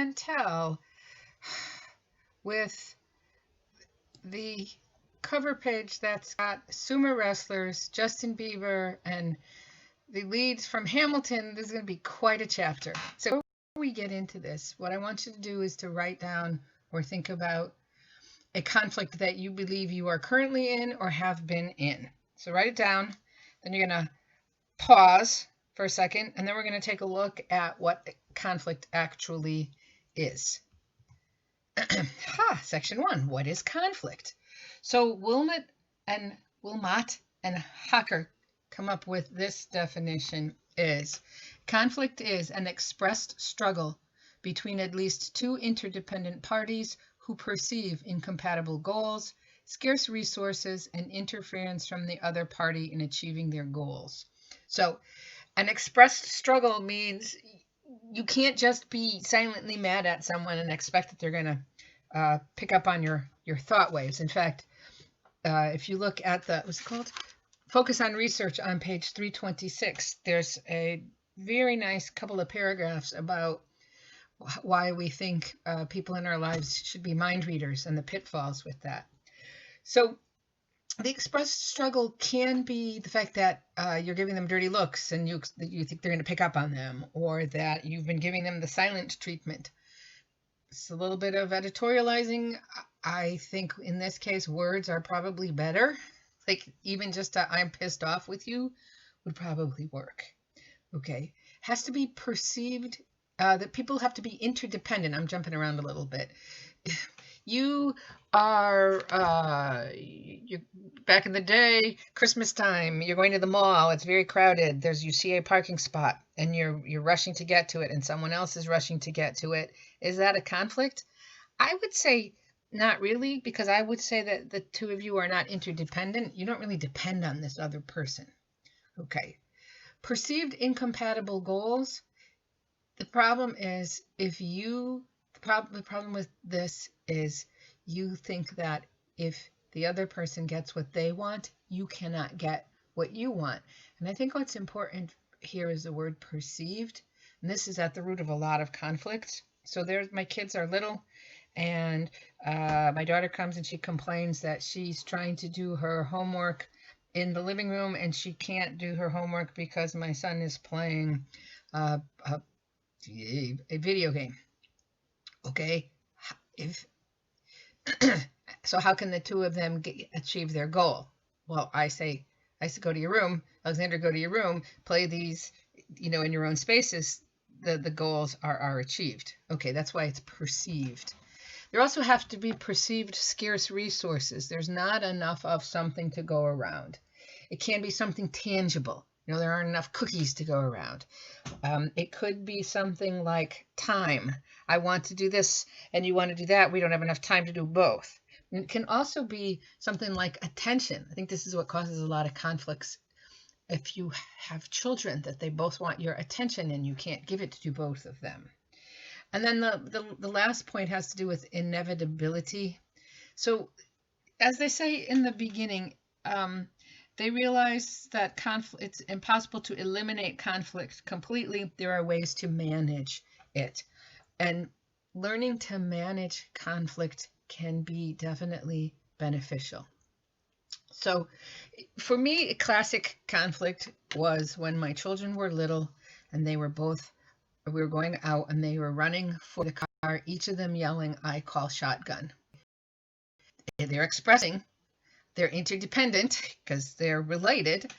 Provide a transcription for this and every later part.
can tell with the cover page that's got sumo wrestlers, Justin Bieber, and the leads from Hamilton. This is going to be quite a chapter. So before we get into this, what I want you to do is to write down or think about a conflict that you believe you are currently in or have been in. So write it down. Then you're going to pause for a second, and then we're going to take a look at what conflict actually is. Section 1. What is conflict? So Wilmot and Hacker come up with this definition is conflict is an expressed struggle between at least two interdependent parties who perceive incompatible goals, scarce resources, and interference from the other party in achieving their goals. So an expressed struggle means you can't just be silently mad at someone and expect that they're going to pick up on your thought waves. In fact, if you look at the, what's it called? Focus on Research on page 326, there's a very nice couple of paragraphs about why we think people in our lives should be mind readers and the pitfalls with that. So the expressed struggle can be the fact that you're giving them dirty looks and you think they're going to pick up on them, or that you've been giving them the silent treatment. It's a little bit of editorializing. I think in this case, words are probably better. Like even just a, I'm pissed off with you would probably work. Okay. Has to be perceived that people have to be interdependent. I'm jumping around a little bit. You are, you're back in the day, Christmas time, you're going to the mall, it's very crowded, you see a parking spot and you're rushing to get to it and someone else is rushing to get to it. Is that a conflict? I would say not really, because I would say that the two of you are not interdependent. You don't really depend on this other person. Okay. Perceived incompatible goals. The problem is the problem with this is you think that if the other person gets what they want, you cannot get what you want. And I think what's important here is the word perceived. And this is at the root of a lot of conflict. So my kids are little, and my daughter comes and she complains that she's trying to do her homework in the living room and she can't do her homework because my son is playing a video game. Okay, so how can the two of them achieve their goal? Well, I say, go to your room, Alexander, go to your room, play these, in your own spaces. The goals are achieved. Okay, that's why it's perceived. There also have to be perceived scarce resources. There's not enough of something to go around. It can be something tangible. There aren't enough cookies to go around. It could be something like time. I want to do this and you want to do that. We don't have enough time to do both. And it can also be something like attention. I think this is what causes a lot of conflicts. If you have children, that they both want your attention and you can't give it to both of them. And then the last point has to do with inevitability. So as they say in the beginning, they realize that it's impossible to eliminate conflict completely. There are ways to manage it. And learning to manage conflict can be definitely beneficial. So for me, a classic conflict was when my children were little and we were going out and they were running for the car, each of them yelling, "I call shotgun." They're expressing they're interdependent because they're related.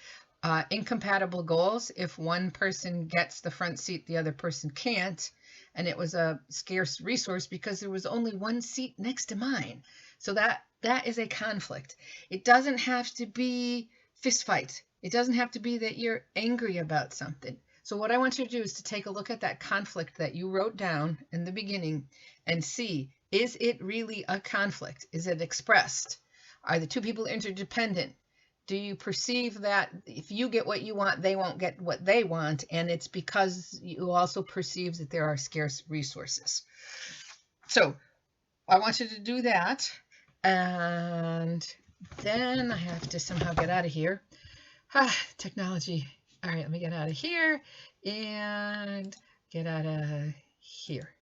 Incompatible goals. If one person gets the front seat, the other person can't. And it was a scarce resource because there was only one seat next to mine. So that is a conflict. It doesn't have to be fist fight. It doesn't have to be that you're angry about something. So what I want you to do is to take a look at that conflict that you wrote down in the beginning and see, is it really a conflict? Is it expressed? Are the two people interdependent? Do you perceive that if you get what you want, they won't get what they want? And it's because you also perceive that there are scarce resources. So I want you to do that. And then I have to somehow get out of here. Technology. All right, let me get out of here and get out of here.